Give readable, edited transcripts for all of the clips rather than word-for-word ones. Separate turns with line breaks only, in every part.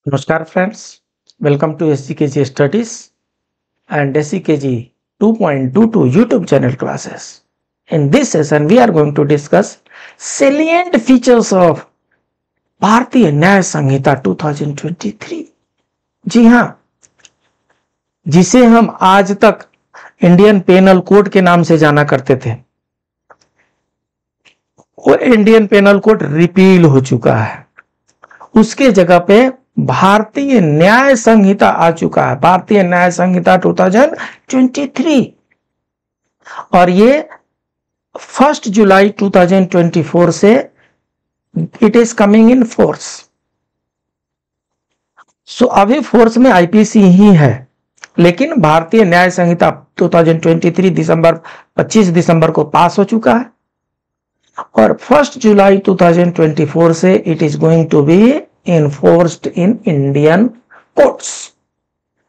Namaskar friends, welcome to SCKG Studies and SCKG 2.22 YouTube channel classes. In this session, we are going to discuss salient features of भारतीय न्याय संहिता 2023। जी हाँ, जिसे हम आज तक Indian panel code के नाम से जाना करते थे, वो इंडियन पेनल कोड रिपील हो चुका है। उसके जगह पे भारतीय न्याय संहिता आ चुका है, भारतीय न्याय संहिता 2023, और ये 1 जुलाई 2024 से it is coming in force. So अभी फोर्स में आईपीसी ही है, लेकिन भारतीय न्याय संहिता 2023 25 दिसंबर को पास हो चुका है, और 1 जुलाई 2024 से it is going to be enforced in Indian courts.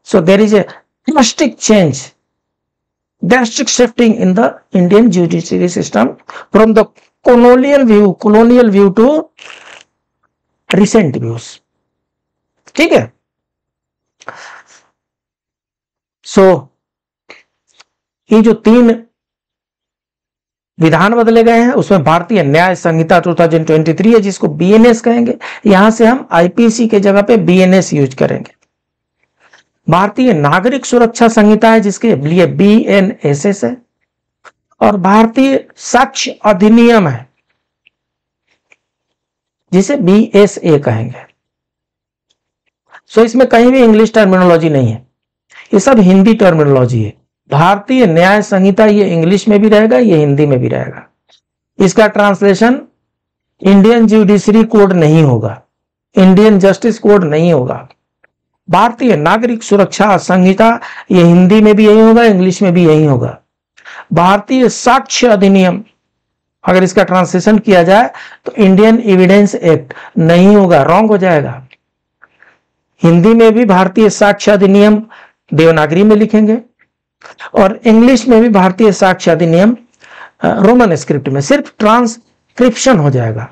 So there is a drastic change, drastic shifting in the Indian judiciary system from the colonial view to recent views. ठीक है? So ये जो 3 विधान बदले गए हैं, उसमें भारतीय न्याय संहिता 2023 है, जिसको बीएनएस कहेंगे। यहां से हम आईपीसी के जगह पे बीएनएस यूज करेंगे। भारतीय नागरिक सुरक्षा संहिता है, जिसके लिए बीएनएसएस है, और भारतीय साक्ष्य अधिनियम है, जिसे बीएसए कहेंगे। सो इसमें कहीं भी इंग्लिश टर्मिनोलॉजी नहीं है, ये सब हिंदी टर्मिनोलॉजी है। भारतीय न्याय संहिता ये इंग्लिश में भी रहेगा, ये हिंदी में भी रहेगा। इसका ट्रांसलेशन इंडियन जुडिशरी कोड नहीं होगा, इंडियन जस्टिस कोड नहीं होगा। भारतीय नागरिक सुरक्षा संहिता ये हिंदी में भी यही होगा, इंग्लिश में भी यही होगा। भारतीय साक्ष्य अधिनियम अगर इसका ट्रांसलेशन किया जाए तो इंडियन एविडेंस एक्ट नहीं होगा, रॉन्ग हो जाएगा। हिंदी में भी भारतीय साक्ष्य अधिनियम देवनागरी में लिखेंगे, और इंग्लिश में भी भारतीय साक्ष्य अधिनियम रोमन स्क्रिप्ट में। सिर्फ ट्रांसक्रिप्शन हो जाएगा,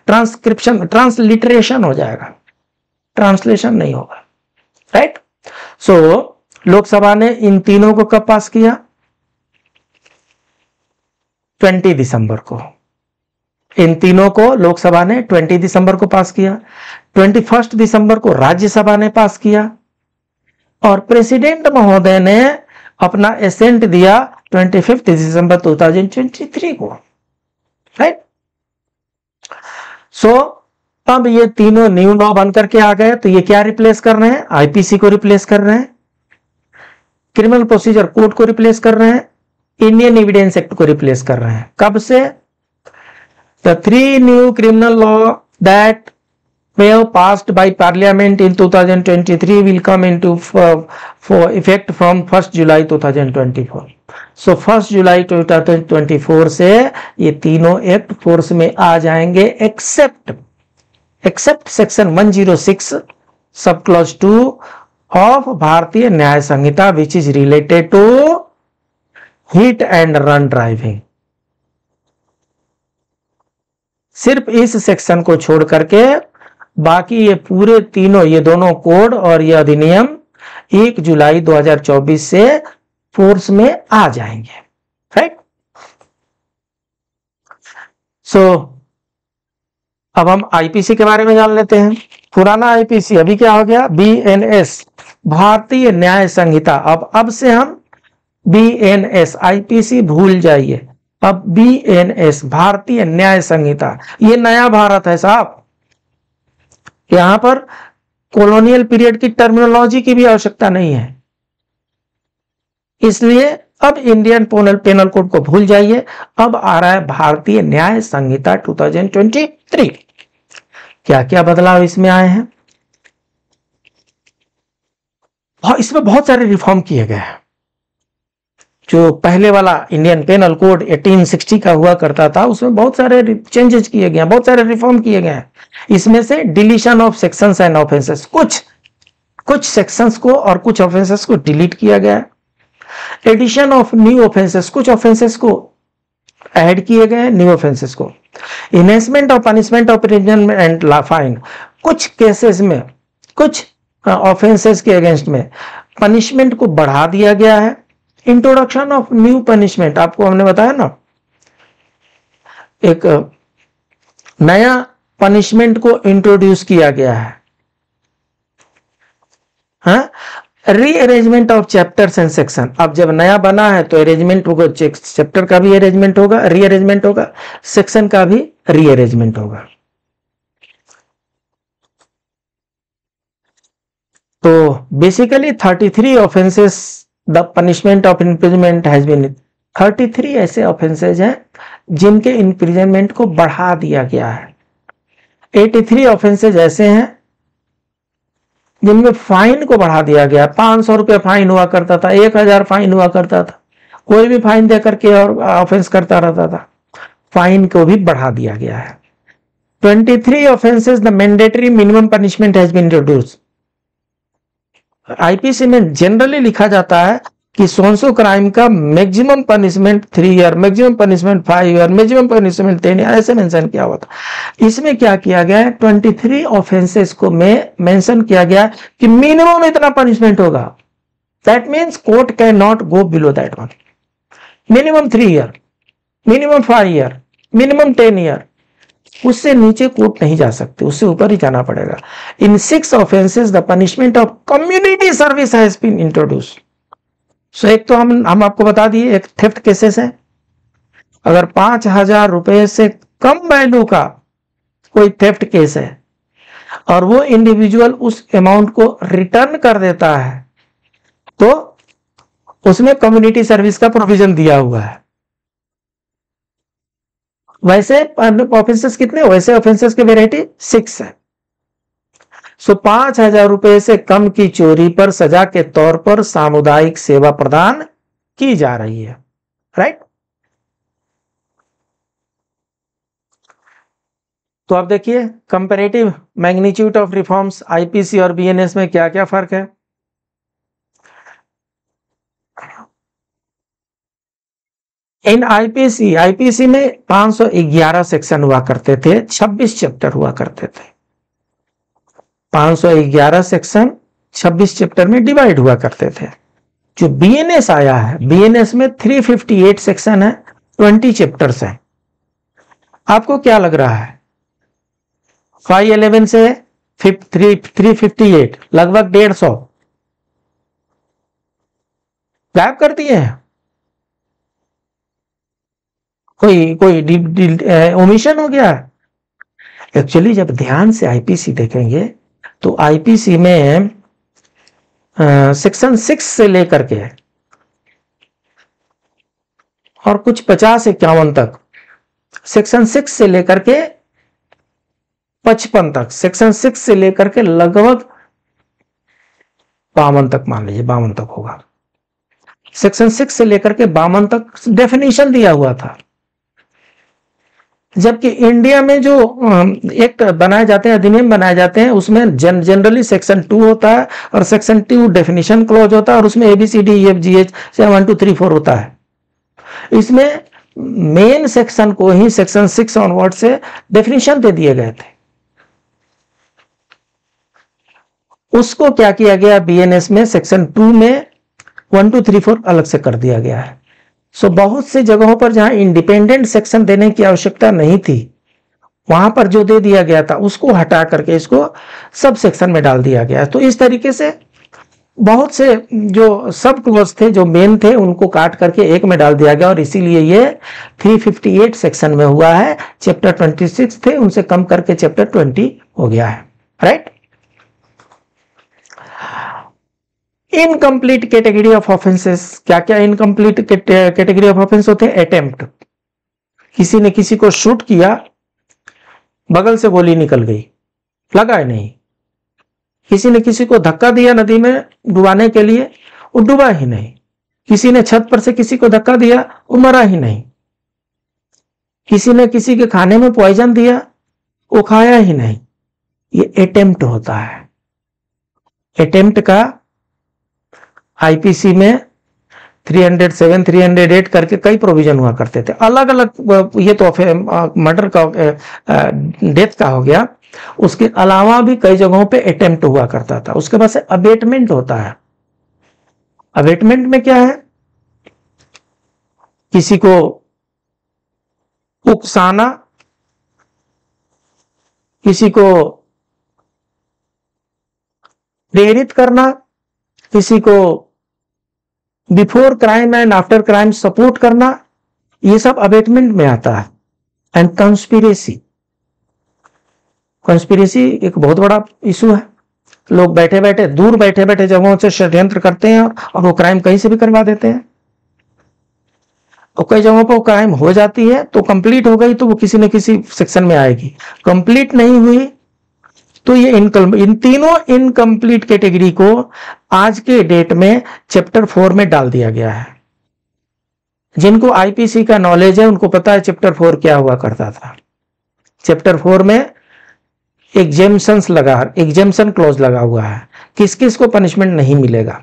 ट्रांसलिटरेशन हो जाएगा, ट्रांसलेशन नहीं होगा। राइट? सो लोकसभा ने इन तीनों को कब पास किया? 20 दिसंबर को। इन तीनों को लोकसभा ने 20 दिसंबर को पास किया। 21 दिसंबर को राज्यसभा ने पास किया, और प्रेसिडेंट महोदय ने अपना एसेंट दिया 25 दिसंबर 2023 को। राइट? सो अब ये तीनों न्यू लॉ बनकर के आ गए, तो ये क्या रिप्लेस कर रहे हैं? आईपीसी को रिप्लेस कर रहे हैं, क्रिमिनल प्रोसीजर कोड को रिप्लेस कर रहे हैं, इंडियन एविडेंस एक्ट को रिप्लेस कर रहे हैं। कब से? The 3 new criminal law that were passed by Parliament in 2023 will come into for effect from 1 July 2024. So 1 जुलाई 2024 से ये तीनों एक्ट फोर्स में आ जाएंगे, accept section 106 sub clause 2 of Bharatiya Nyaya Sanhita which is related to hit and run driving. सिर्फ इस section को छोड़ करके बाकी ये पूरे तीनों, ये दोनों कोड और ये अधिनियम 1 जुलाई 2024 से फोर्स में आ जाएंगे। राइट? सो अब हम आईपीसी के बारे में जान लेते हैं। पुराना आईपीसी अभी क्या हो गया? बीएनएस, भारतीय न्याय संहिता। अब से हम बीएनएस, आईपीसी भूल जाइए, अब बीएनएस भारतीय न्याय संहिता। ये नया भारत है साहब, यहां पर कॉलोनियल पीरियड की टर्मिनोलॉजी की भी आवश्यकता नहीं है। इसलिए अब इंडियन पेनल कोड को भूल जाइए, अब आ रहा है भारतीय न्याय संहिता 2023। क्या क्या बदलाव इसमें आए हैं? और इसमें बहुत सारे रिफॉर्म किए गए हैं। जो पहले वाला इंडियन पेनल कोड 1860 का हुआ करता था, उसमें बहुत सारे चेंजेस किए गए हैं, बहुत सारे रिफॉर्म किए गए हैं। इसमें से deletion of sections and offences, कुछ सेक्शंस को और कुछ ऑफेंसेस को डिलीट किया गया है। एडिशन ऑफ न्यू ऑफेंसेस, कुछ ऑफेंसेस को ऐड किए गए हैं, न्यू ऑफेंसेस को। Enhancement of punishment of imprisonment and fine, कुछ केसेस में, कुछ ऑफेंसेस के अगेंस्ट में पनिशमेंट को बढ़ा दिया गया है। इंट्रोडक्शन ऑफ न्यू पनिशमेंट, आपको हमने बताया ना, एक नया पनिशमेंट को इंट्रोड्यूस किया गया है। हाँ, rearrangement of chapters and section, अब जब नया बना है तो अरेंजमेंट होगा, चैप्टर का भी अरेंजमेंट होगा, रीअरेंजमेंट होगा, सेक्शन का भी रीअरेंजमेंट होगा। तो basically 33 offences the punishment of imprisonment has been, 33 ऐसे ऑफेंसेज हैं जिनके इम्प्रिजनमेंट को बढ़ा दिया गया है। 83 ऑफेंसेज ऐसे हैं जिनमें फाइन को बढ़ा दिया गया। 500 रुपये फाइन हुआ करता था, 1000 फाइन हुआ करता था, कोई भी फाइन देकर के और ऑफेंस करता रहता था, फाइन को भी बढ़ा दिया गया है। 23 offences the mandatory minimum punishment has been introduced. IPC में जनरली लिखा जाता है कि सोनसो क्राइम का maximum punishment 3 year, maximum punishment 5 year, maximum punishment 10 year, ऐसे मेंशन किया हुआ था। इसमें क्या किया गया है, 23 ऑफेंसेस को में मेंशन किया गया कि मिनिमम इतना पनिशमेंट होगा। That means court can not go below that one. Minimum 3 year, minimum 5 year, minimum 10 year, उससे नीचे कोर्ट नहीं जा सकते, उससे ऊपर ही जाना पड़ेगा। In 6 offences the punishment of community service has been introduced. So एक तो हम आपको बता दिए, एक थेफ्ट केसेस है। अगर 5000 रुपए से कम वैल्यू का कोई थेफ्ट केस है और वो इंडिविजुअल उस अमाउंट को रिटर्न कर देता है तो उसमें कम्युनिटी सर्विस का प्रोविजन दिया हुआ है। वैसे ऑफेंसेस कितने, वैसे ऑफेंसेस की वेराइटी 6 है। सो 5000 रुपए से कम की चोरी पर सजा के तौर पर सामुदायिक सेवा प्रदान की जा रही है, राइट। तो आप देखिए comparative magnitude of reforms IPC और बीएनएस में क्या क्या फर्क है। इन आईपीसी में 511 सेक्शन हुआ करते थे, 26 चैप्टर हुआ करते थे। 511 सेक्शन 26 चैप्टर में डिवाइड हुआ करते थे। जो बीएनएस आया है, बीएनएस में 358 सेक्शन है, 20 चैप्टर्स हैं। आपको क्या लग रहा है, 511 से 358 लगभग 150 गायब कर दिए हैं। कोई ओमिशन हो गया। एक्चुअली जब ध्यान से आईपीसी देखेंगे तो आईपीसी में सेक्शन 6 से लेकर के और कुछ 50-51 तक, सेक्शन 6 से लेकर के 55 तक, सेक्शन 6 से लेकर के लगभग 52 तक, मान लीजिए 52 तक होगा। सेक्शन 6 से लेकर के 52 तक डेफिनेशन दिया हुआ था। जबकि इंडिया में जो एक्ट बनाए जाते हैं, अधिनियम बनाए जाते हैं, उसमें जनरली सेक्शन 2 होता है और सेक्शन 2 डेफिनेशन क्लॉज होता है और उसमें ABCDEFGH 1 2 3 4 होता है। इसमें मेन सेक्शन को ही सेक्शन 6 ऑनवर्ड से डेफिनेशन दे दिए गए थे। उसको क्या किया गया, बीएनएस में सेक्शन 2 में 1 2 3 4 अलग से कर दिया गया है। सो बहुत सी जगहों पर जहां इंडिपेंडेंट सेक्शन देने की आवश्यकता नहीं थी, वहां पर जो दे दिया गया था उसको हटा करके इसको सब सेक्शन में डाल दिया गया। तो इस तरीके से बहुत से जो सब क्लॉज थे, जो मेन थे, उनको काट करके एक में डाल दिया गया और इसीलिए ये 358 सेक्शन में हुआ है। चैप्टर 26 थे, उनसे कम करके चैप्टर 20 हो गया है, right. Incomplete category of offences, क्या क्या इनकम्प्लीट कैटेगरी ऑफ ऑफेंस होते हैं। अटेम्प्ट, किसी ने किसी को शूट किया, बगल से गोली निकल गई, लगा ही नहीं। किसी ने किसी को धक्का दिया नदी में डुबाने के लिए, वो डूबा ही नहीं। किसी ने छत पर से किसी को धक्का दिया, वो मरा ही नहीं। किसी ने किसी के खाने में पॉइजन दिया, वो खाया ही नहीं। ये अटेम्प्ट होता है। अटेम्प्ट का आईपीसी में 307, 308 करके कई प्रोविजन हुआ करते थे, अलग अलग। ये तो मर्डर का, डेथ का हो गया, उसके अलावा भी कई जगहों पे अटेम्प्ट हुआ करता था। उसके बाद से अबेटमेंट होता है। अबेटमेंट में क्या है, किसी को उकसाना, किसी को प्रेरित करना, किसी को before crime and after crime support करना, ये सब अबेटमेंट में आता है। एंड कंस्पिरेसी, कंस्पिरेसी एक बहुत बड़ा इशू है। लोग बैठे बैठे, दूर बैठे बैठे जगहों से षड्यंत्र करते हैं और वो क्राइम कहीं से भी करवा देते हैं। और कई जगहों पर वो क्राइम हो जाती है तो कंप्लीट हो गई तो वो किसी न किसी सेक्शन में आएगी, कंप्लीट नहीं हुई तो ये इन तीनों इनकम्प्लीट कैटेगरी को आज के डेट में चैप्टर 4 में डाल दिया गया है। जिनको आईपीसी का नॉलेज है उनको पता है चैप्टर 4 क्या हुआ करता था। चैप्टर 4 में एग्जेम्पशन क्लॉज लगा हुआ है, किस किस को पनिशमेंट नहीं मिलेगा।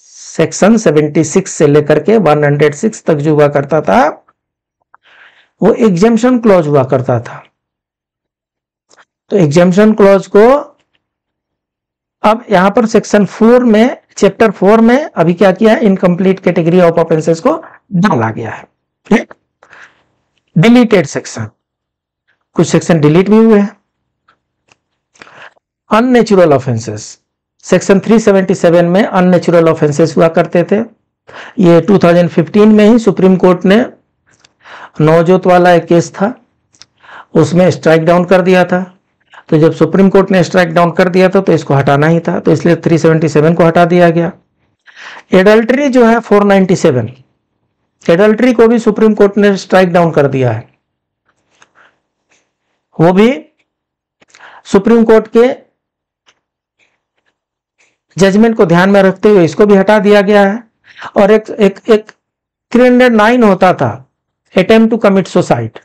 सेक्शन 76 से लेकर के 106 तक जो हुआ करता था वो एग्जेम्पशन क्लॉज हुआ करता था। तो एग्जेम्पशन क्लॉज को अब यहां पर सेक्शन 4 में, चैप्टर 4 में अभी क्या किया है, इनकम्प्लीट कैटेगरी ऑफ ऑफेंसेस को डाला गया है। ठीक, डिलीटेड सेक्शन, कुछ सेक्शन डिलीट भी हुए हैं। अननेचुरल ऑफेंसेस, सेक्शन 377 में अननेचुरल ऑफेंसेस हुआ करते थे। ये 2015 में ही सुप्रीम कोर्ट ने नवजोत वाला एक केस था, उसमें स्ट्राइक डाउन कर दिया था। तो जब सुप्रीम कोर्ट ने स्ट्राइक डाउन कर दिया था तो इसको हटाना ही था, तो इसलिए 377 को हटा दिया गया। एडल्ट्री जो है 497, एडल्ट्री को भी सुप्रीम कोर्ट ने स्ट्राइक डाउन कर दिया है। वो भी सुप्रीम कोर्ट के जजमेंट को ध्यान में रखते हुए इसको भी हटा दिया गया है। और एक 309 होता था, अटेम्प्ट टू कमिट सुसाइड,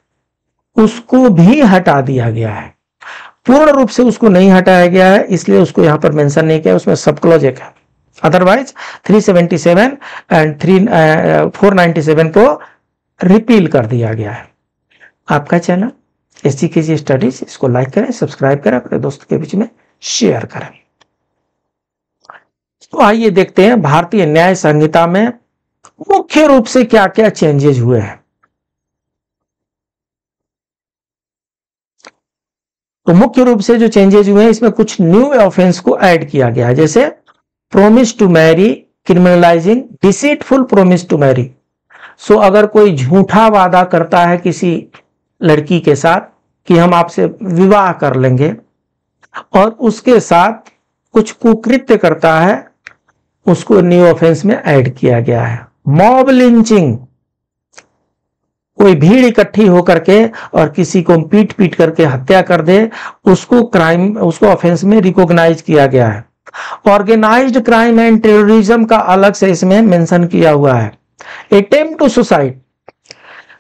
उसको भी हटा दिया गया है। पूर्ण रूप से उसको नहीं हटाया गया है, इसलिए उसको यहां पर मेंशन नहीं किया, उसमें सब क्लॉज एक है। अदरवाइज 377 एंड 497 को रिपील कर दिया गया है। आपका चैनल एसजीकेजी स्टडीज, इसको लाइक करें, सब्सक्राइब करें, अपने दोस्तों के बीच में शेयर करें। तो आइए देखते हैं भारतीय न्याय संहिता में मुख्य रूप से क्या क्या चेंजेस हुए हैं। तो मुख्य रूप से जो चेंजेस हुए हैं इसमें कुछ न्यू ऑफेंस को ऐड किया गया है, जैसे promise to marry, criminalising deceitful promise to marry. So अगर कोई झूठा वादा करता है किसी लड़की के साथ कि हम आपसे विवाह कर लेंगे और उसके साथ कुछ कुकृत्य करता है, उसको न्यू ऑफेंस में ऐड किया गया है। मॉब लिंचिंग, कोई भीड़ इकट्ठी होकर के और किसी को पीट पीट करके हत्या कर दे, उसको क्राइम, उसको ऑफेंस में रिकॉग्नाइज किया गया है। ऑर्गेनाइज्ड क्राइम एंड टेररिज्म का अलग से इसमें मेंशन किया हुआ है। Attempt to suicide,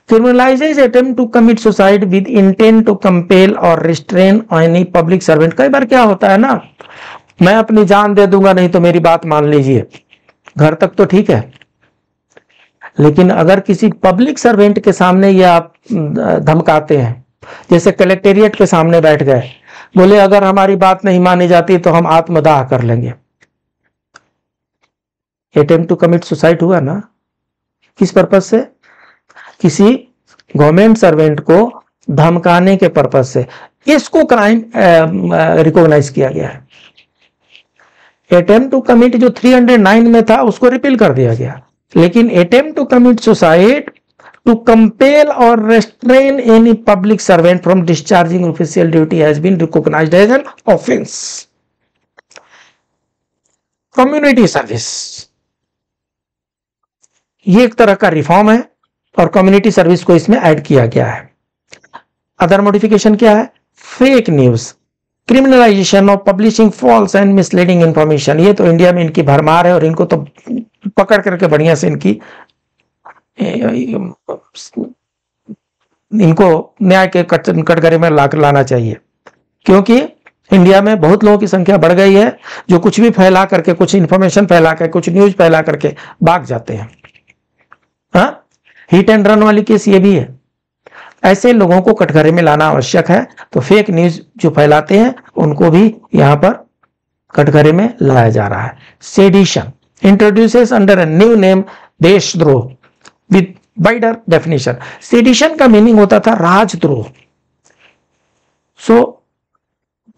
criminalizes attempt to commit suicide with intent to compel or restrain any public servant। कई बार क्या होता है ना, मैं अपनी जान दे दूंगा नहीं तो मेरी बात मान लीजिए, घर तक तो ठीक है, लेकिन अगर किसी पब्लिक सर्वेंट के सामने ये आप धमकाते हैं, जैसे कलेक्टेरिएट के सामने बैठ गए, बोले अगर हमारी बात नहीं मानी जाती तो हम आत्मदाह कर लेंगे। अटेम्प्ट टू कमिट सुसाइड हुआ ना, किस पर्पज से, किसी गवर्नमेंट सर्वेंट को धमकाने के पर्पज से, इसको क्राइम रिकॉग्नाइज किया गया है। अटेम्प्ट टू कमिट जो 309 में था उसको रिपील कर दिया गया, लेकिन attempt to commit suicide to compel और restrain any public servant from discharging official duty has been recognised as an offence. Community service, ये एक तरह का रिफॉर्म है और कम्युनिटी सर्विस को इसमें ऐड किया गया है। अदर मॉडिफिकेशन क्या है, fake news, criminalisation of publishing false and misleading information. ये तो इंडिया में इनकी भरमार है और इनको तो पकड़ करके बढ़िया से इनको न्याय के कटघरे में लाना चाहिए, क्योंकि इंडिया में बहुत लोगों की संख्या बढ़ गई है जो कुछ भी फैला करके, कुछ इंफॉर्मेशन फैला करके, कुछ न्यूज फैला करके भाग जाते हैं। हाँ, हिट एंड रन वाली केस ये भी है। ऐसे लोगों को कटघरे में लाना आवश्यक है। तो फेक न्यूज जो फैलाते हैं उनको भी यहाँ पर कटघरे में लाया जा रहा है। Sedition introduces under a new name देशद्रोह विद वाइडर डेफिनेशन। सेडिशन का मीनिंग होता था राजद्रोह। सो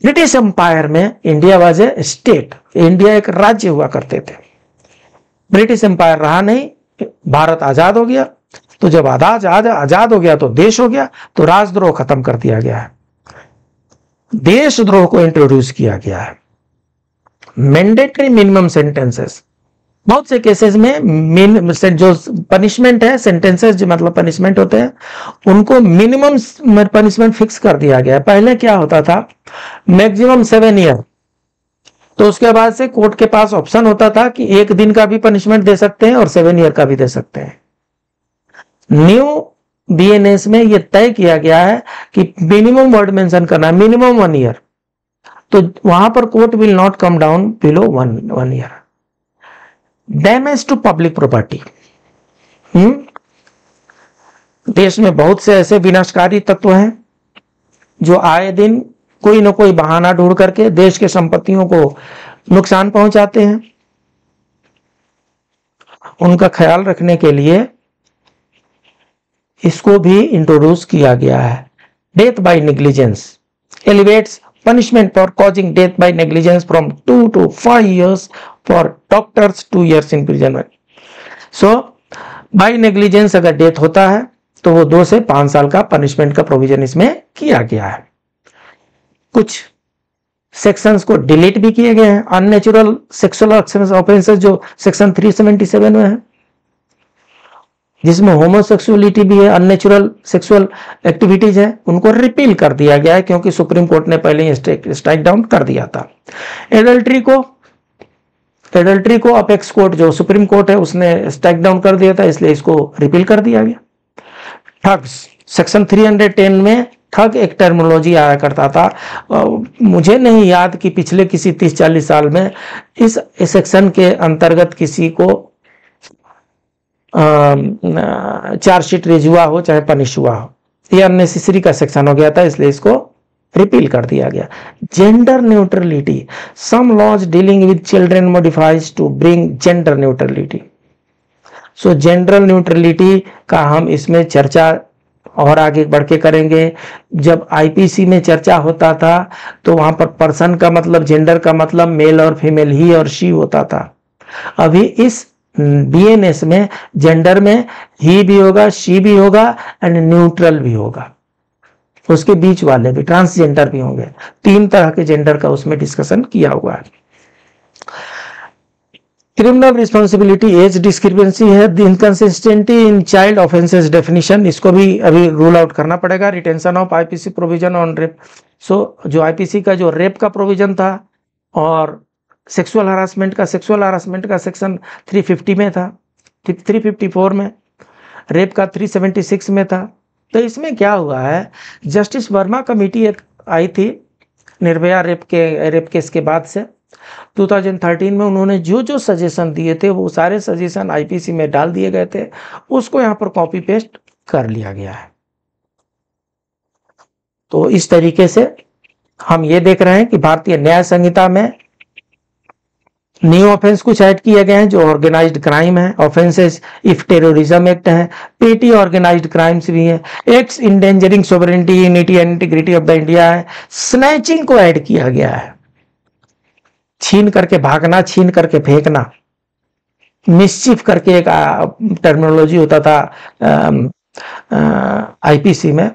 ब्रिटिश एम्पायर में India was a state, India एक राज्य हुआ करते थे। ब्रिटिश एम्पायर रहा नहीं, भारत आजाद हो गया। तो जब आजाद हो गया तो देश हो गया, तो राजद्रोह खत्म कर दिया गया है, देशद्रोह को इंट्रोड्यूस किया गया है। मैंडेटरी मिनिमम सेंटेंसेस, बहुत से केसेस में जो पनिशमेंट है, सेंटेंसेस जो मतलब पनिशमेंट होते हैं, उनको मिनिमम पनिशमेंट फिक्स कर दिया गया है। पहले क्या होता था, मैक्सिमम 7 ईयर, तो उसके बाद से कोर्ट के पास ऑप्शन होता था कि 1 दिन का भी पनिशमेंट दे सकते हैं और 7 ईयर का भी दे सकते हैं। न्यू बीएनएस में यह तय किया गया है कि मिनिमम वर्ड मेंशन करना है, मिनिमम 1 ईयर, तो वहां पर court will not come down below 1 year. Damage to public property, देश में बहुत से ऐसे विनाशकारी तत्व हैं जो आए दिन कोई ना कोई बहाना ढूंढ करके देश के संपत्तियों को नुकसान पहुंचाते हैं। उनका ख्याल रखने के लिए इसको भी इंट्रोड्यूस किया गया है। Death by negligence elevates punishment for causing death by negligence from 2 to 5 years for doctors, 2 years imprisonment. So by negligence अगर डेथ होता है तो वो 2 से 5 साल का पनिशमेंट का प्रोविजन इसमें किया गया है। कुछ सेक्शंस को डिलीट भी किए गए हैं। अननेचुरल सेक्सुअल ऑफेंसेस जो सेक्शन 377 में है, जिसमें होमोसेक्सुअलिटी भी है, अननेचुरल सेक्सुअल एक्टिविटीज है, उनको रिपील कर दिया गया है क्योंकि सुप्रीम कोर्ट ने पहले ही स्ट्राइक डाउन कर दिया था। एडल्ट्री को अपेक्स कोर्ट जो सुप्रीम कोर्ट है उसने स्ट्राइक डाउन कर दिया था, इसलिए इसको रिपील कर दिया गया। ठग्स सेक्शन 310 में ठग एक टर्मिनोलॉजी आया करता था, मुझे नहीं याद कि पिछले किसी 30-40 साल में इस सेक्शन के अंतर्गत किसी को चार्जशीट रेज हुआ हो चाहे पनिश हुआ हो। यह अननेसेसरी का सेक्शन हो गया था, इसलिए इसको रिपील कर दिया गया। Gender neutrality, some laws dealing with children modifies to bring gender neutrality. So gender neutrality का हम इसमें चर्चा और आगे बढ़ के करेंगे। जब आईपीसी में चर्चा होता था तो वहां पर पर्सन का मतलब, जेंडर का मतलब मेल और फीमेल, ही और शी होता था। अभी इस बीएनएस में जेंडर में ही भी होगा, शी भी होगा एंड न्यूट्रल भी होगा, उसके बीच वाले भी, ट्रांसजेंडर भी होंगे। 3 तरह के जेंडर का उसमें डिस्कशन किया हुआ है। क्रिमिनल रिस्पॉन्सिबिलिटी एज डिस्क्रिपेंसी है, inconsistency in child offences definition, इसको भी अभी रूल आउट करना पड़ेगा। Retention of IPC provision on rape, so जो आईपीसी का जो रेप का प्रोविजन था और सेक्सुअल हरासमेंट का सेक्शन 350 में था, 354 में, रेप का 376 में था। तो इसमें क्या हुआ है, जस्टिस वर्मा कमेटी एक आई थी निर्भया रेप केस के बाद से 2013 में। उन्होंने जो जो सजेशन दिए थे वो सारे सजेशन आईपीसी में डाल दिए गए थे, उसको यहाँ पर कॉपी पेस्ट कर लिया गया है। तो इस तरीके से हम ये देख रहे हैं कि भारतीय न्याय संहिता में न्यू ऑफेंस कुछ ऐड किए गए हैं जो ऑर्गेनाइज्ड क्राइम है, ऑफेंसेस इफ टेररिज्म एक्ट है, पेटी ऑर्गेनाइज्ड क्राइम्स भी है, acts endangering sovereignty, unity and integrity of the India है, स्नैचिंग को ऐड किया गया है, छीन करके भागना, छीन करके फेंकना, मिसचिफ करके एक टर्मिनोलॉजी होता था आईपीसी में,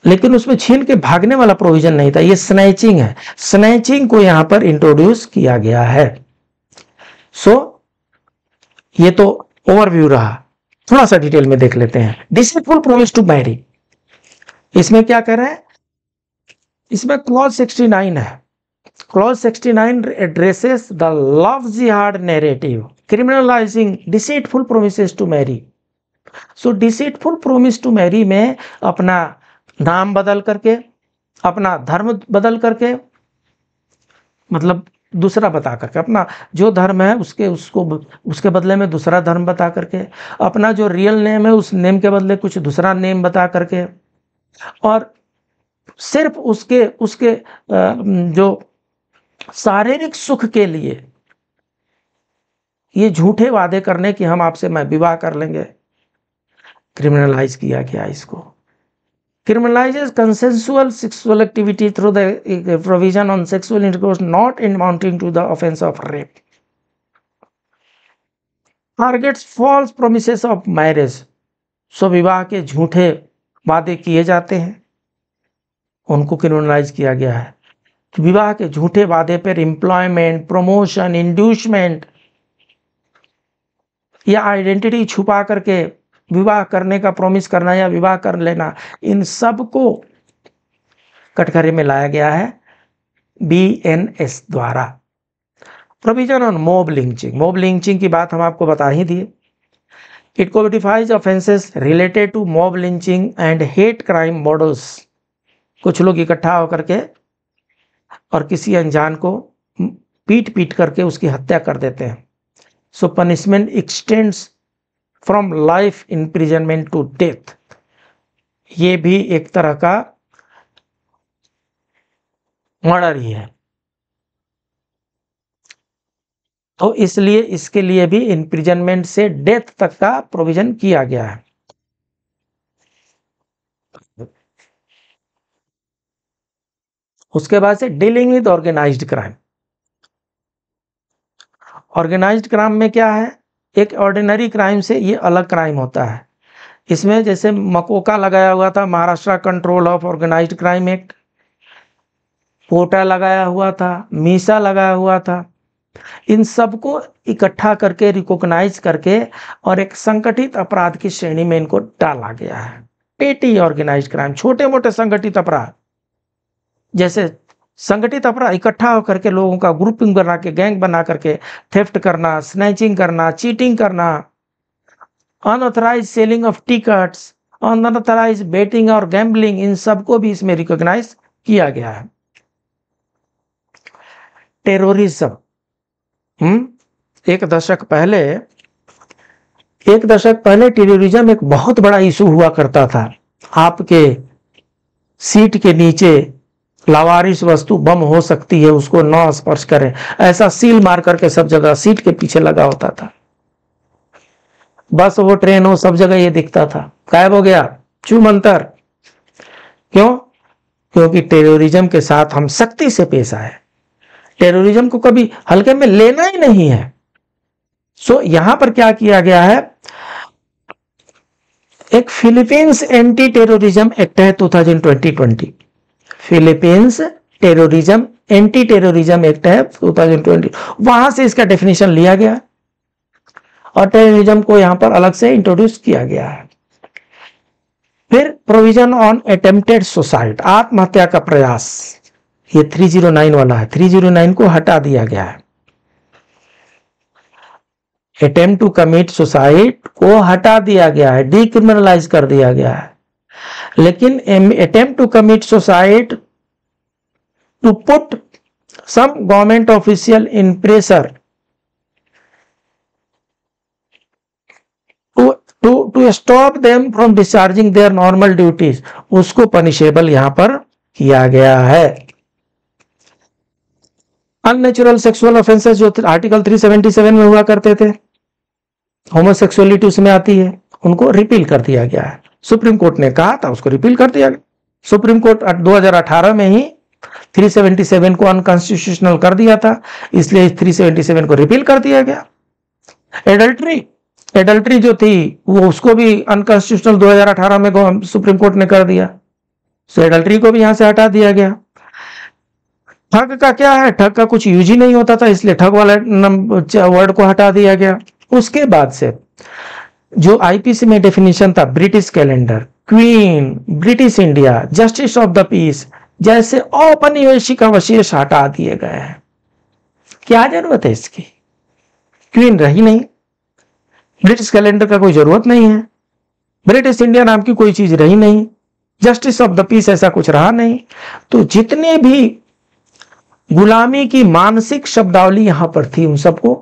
लेकिन उसमें छीन के भागने वाला प्रोविजन नहीं था, ये स्नैचिंग है। स्नैचिंग को यहां पर इंट्रोड्यूस किया गया है। सो ये तो ओवरव्यू रहा, थोड़ा सा डिटेल में देख लेते हैं। डिसीटफुल प्रॉमिस टू मैरी, इसमें क्या कह रहे हैं, इसमें क्लॉज 69 है। Clause 69 addresses the love jihad narrative criminalising deceitful promises to marry. So deceitful promise to marry में अपना नाम बदल करके, अपना धर्म बदल करके, मतलब दूसरा बता करके, अपना जो धर्म है उसके बदले में दूसरा धर्म बता करके, अपना जो रियल नेम है उस नेम के बदले कुछ दूसरा नेम बता करके, और सिर्फ उसके उसके जो शारीरिक सुख के लिए ये झूठे वादे करने कि हम आपसे मैं विवाह कर लेंगे, क्रिमिनलाइज किया गया इसको। Criminalizes consensual sexual activity through the provision on sexual intercourse not amounting to the offense of rape. Targets false promises of marriage. सो विवाह के झूठे वादे किए जाते हैं, उनको क्रिमिनलाइज किया गया है। विवाह के झूठे वादे पर एम्प्लॉयमेंट, प्रमोशन, इंड्यूसमेंट या आइडेंटिटी छुपा करके विवाह करने का प्रॉमिस करना या विवाह कर लेना, इन सब को कटघरे में लाया गया है BNS द्वारा। Provision on mob lynching, mob lynching की बात हम आपको बता ही दिए। It codifies offences related to mob lynching and hate crime models. कुछ लोग इकट्ठा होकर के और किसी अनजान को पीट करके उसकी हत्या कर देते हैं। So punishment extends from life imprisonment to death. ये भी एक तरह का मर्डर ही है, तो इसलिए इसके लिए भी इम्प्रिजनमेंट से डेथ तक का प्रोविजन किया गया है। उसके बाद से dealing with organised crime. Organised crime में क्या है, एक ऑर्डिनरी क्राइम से ये अलग क्राइम होता है। इसमें जैसे मकोका लगाया हुआ था, Maharashtra control of organised crime act, POTA लगाया हुआ था, मीसा लगाया हुआ था। इन सबको इकट्ठा करके रिकॉग्नाइज करके और एक संगठित अपराध की श्रेणी में इनको डाला गया है। पेटी ऑर्गेनाइज्ड क्राइम, छोटे मोटे संगठित अपराध, जैसे संगठित अपराध इकट्ठा होकर के लोगों का ग्रुपिंग बना के गैंग बना करके थेफ्ट करना, स्नैचिंग करना, चीटिंग करना, unauthorise selling of tickets, unauthorise betting और गैम्बलिंग, इन सबको भी इसमें रिकॉग्नाइज किया गया है। टेररिज्म, एक दशक पहले टेररिज्म एक बहुत बड़ा इशू हुआ करता था। आपके सीट के नीचे लावारिस वस्तु बम हो सकती है, उसको न स्पर्श करें, ऐसा सील मार करके सब जगह सीट के पीछे लगा होता था। बस हो, ट्रेन हो, सब जगह ये दिखता था। गायब हो गया, चूमंतर। क्यों? क्योंकि टेररिज्म के साथ हम सख्ती से पेश आए, टेररिज्म को कभी हल्के में लेना ही नहीं है। सो यहां पर क्या किया गया है, एक फिलीपींस एंटी टेररिज्म एक्ट है 2020, Philippines terrorism anti terrorism act है 2020, वहां से इसका डेफिनेशन लिया गया और टेररिज्म को यहां पर अलग से इंट्रोड्यूस किया गया है। फिर प्रोविजन ऑन अटेम्प्टेड सुसाइड, आत्महत्या का प्रयास, ये 309 वाला है, 309 को हटा दिया गया है। अटेम्प्ट टू कमिट सुसाइड को हटा दिया गया है, डिक्रिमिनलाइज कर दिया गया है। लेकिन attempt to commit suicide to put some government official in pressure to stop them from discharging their normal duties, उसको पनिशेबल यहां पर किया गया है। अननेचुरल सेक्सुअल ऑफेंसेस जो आर्टिकल 377 में हुआ करते थे, होमोसेक्सुअलिटी उसमें आती है, उनको रिपील कर दिया गया है। सुप्रीम कोर्ट ने कहा था, उसको रिपील कर दिया गया। सुप्रीम कोर्ट 2018 में ही 377 को अनकॉन्स्टिट्यूशनल कर दिया था, इसलिए 377 को रिपील कर दिया गया। एडल्ट्री जो थी वो उसको भी अनकॉन्स्टिट्यूशनल 2018 में सुप्रीम कोर्ट ने कर दिया, सो एडल्ट्री को भी यहां से हटा दिया गया। ठग का क्या है, ठग का कुछ यूज ही नहीं होता था, इसलिए ठग वाला वर्ड को हटा दिया गया। उसके बाद से जो आईपीसी में डेफिनेशन था, British calendar, queen, British India, justice of the peace जैसे औपनिवेशिक अवशेष हटा दिए गए हैं। क्या जरूरत है इसकी, क्वीन रही नहीं, ब्रिटिश कैलेंडर का कोई जरूरत नहीं है, ब्रिटिश इंडिया नाम की कोई चीज रही नहीं, जस्टिस ऑफ द पीस ऐसा कुछ रहा नहीं। तो जितने भी गुलामी की मानसिक शब्दावली यहां पर थी, उन सबको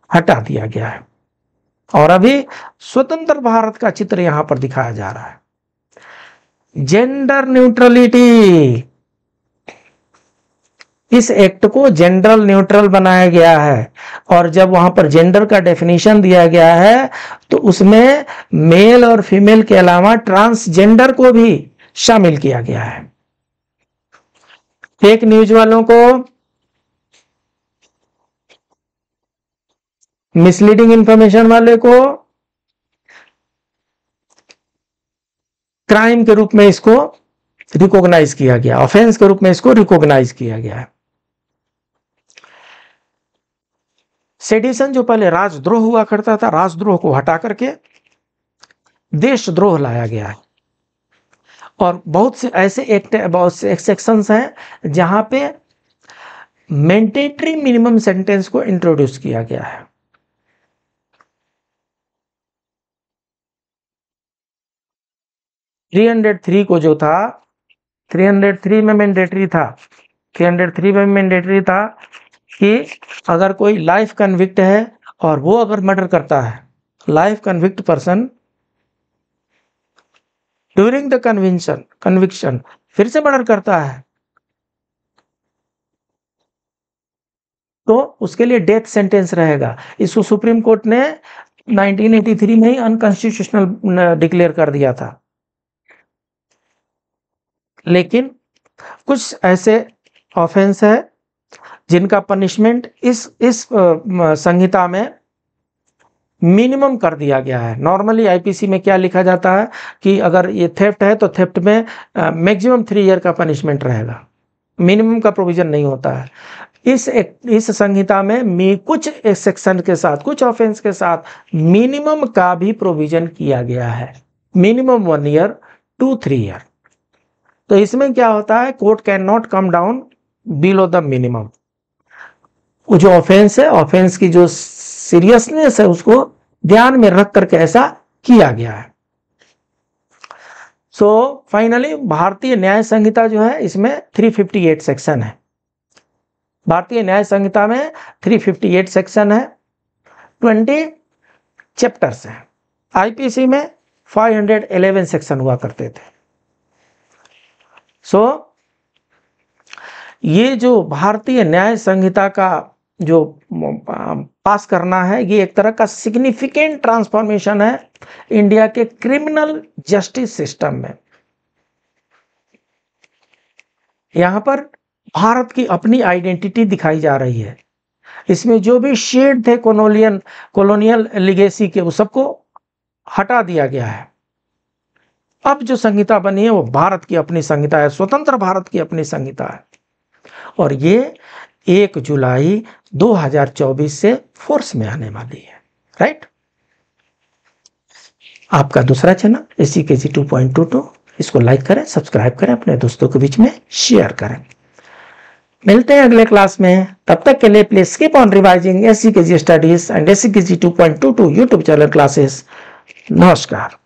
हटा दिया गया है और अभी स्वतंत्र भारत का चित्र यहां पर दिखाया जा रहा है। जेंडर न्यूट्रलिटी, इस एक्ट को जेंडर न्यूट्रल बनाया गया है और जब वहां पर जेंडर का डेफिनेशन दिया गया है तो उसमें मेल और फीमेल के अलावा ट्रांसजेंडर को भी शामिल किया गया है। फेक न्यूज वालों को, मिसलीडिंग इंफॉर्मेशन वाले को क्राइम के रूप में इसको रिकॉग्नाइज किया गया, ऑफेंस के रूप में इसको रिकॉग्नाइज किया गया है। सेडिशन जो पहले राजद्रोह हुआ करता था, राजद्रोह को हटा करके देशद्रोह लाया गया है और बहुत से ऐसे एक्ट, बहुत से सेक्शंस हैं जहां पे मैंडेटरी मिनिमम सेंटेंस को इंट्रोड्यूस किया गया है। (303) को जो था, 303 में मैंडेटरी था, 303 में मैंडेटरी था कि अगर कोई लाइफ कन्विक्ट है और वो अगर मर्डर करता है, life convict person during the conviction फिर से मर्डर करता है तो उसके लिए डेथ सेंटेंस रहेगा। इसको सुप्रीम कोर्ट ने 1983 में ही अनकॉन्स्टिट्यूशनल डिक्लेयर कर दिया था। लेकिन कुछ ऐसे ऑफेंस है जिनका पनिशमेंट इस संहिता में मिनिमम कर दिया गया है। नॉर्मली आईपीसी में क्या लिखा जाता है कि अगर ये थेफ्ट है तो थेफ्ट में मैक्सिमम 3 ईयर का पनिशमेंट रहेगा, मिनिमम का प्रोविजन नहीं होता है। इस संहिता में कुछ सेक्शन के साथ, कुछ ऑफेंस के साथ मिनिमम का भी प्रोविजन किया गया है, मिनिमम 1 ईयर टू 3 ईयर। तो इसमें क्या होता है, court can not come down below the minimum. वो जो ऑफेंस है, ऑफेंस की जो सीरियसनेस है उसको ध्यान में रख करके ऐसा किया गया है। सो फाइनली भारतीय न्याय संहिता जो है इसमें 358 सेक्शन है। भारतीय न्याय संहिता में 358 सेक्शन है, 20 चैप्टर्स हैं। आईपीसी में 511 सेक्शन हुआ करते थे। सो ये जो भारतीय न्याय संहिता का जो पास करना है, ये एक तरह का सिग्निफिकेंट ट्रांसफॉर्मेशन है इंडिया के क्रिमिनल जस्टिस सिस्टम में। यहां पर भारत की अपनी आइडेंटिटी दिखाई जा रही है। इसमें जो भी शेड थे कॉलोनियल लिगेसी के, वो सबको हटा दिया गया है। अब जो संहिता बनी है वो भारत की अपनी संहिता है, स्वतंत्र भारत की अपनी संहिता है और ये 1 जुलाई 2024 से फोर्स में आने वाली है। राइट। आपका दूसरा चैनल एससीकेजी 2.22, इसको लाइक करें, सब्सक्राइब करें, अपने दोस्तों के बीच में शेयर करें। मिलते हैं अगले क्लास में, तब तक के लिए please keep on revising SCKG studies and SCKG 2.22 YouTube channel classes. नमस्कार।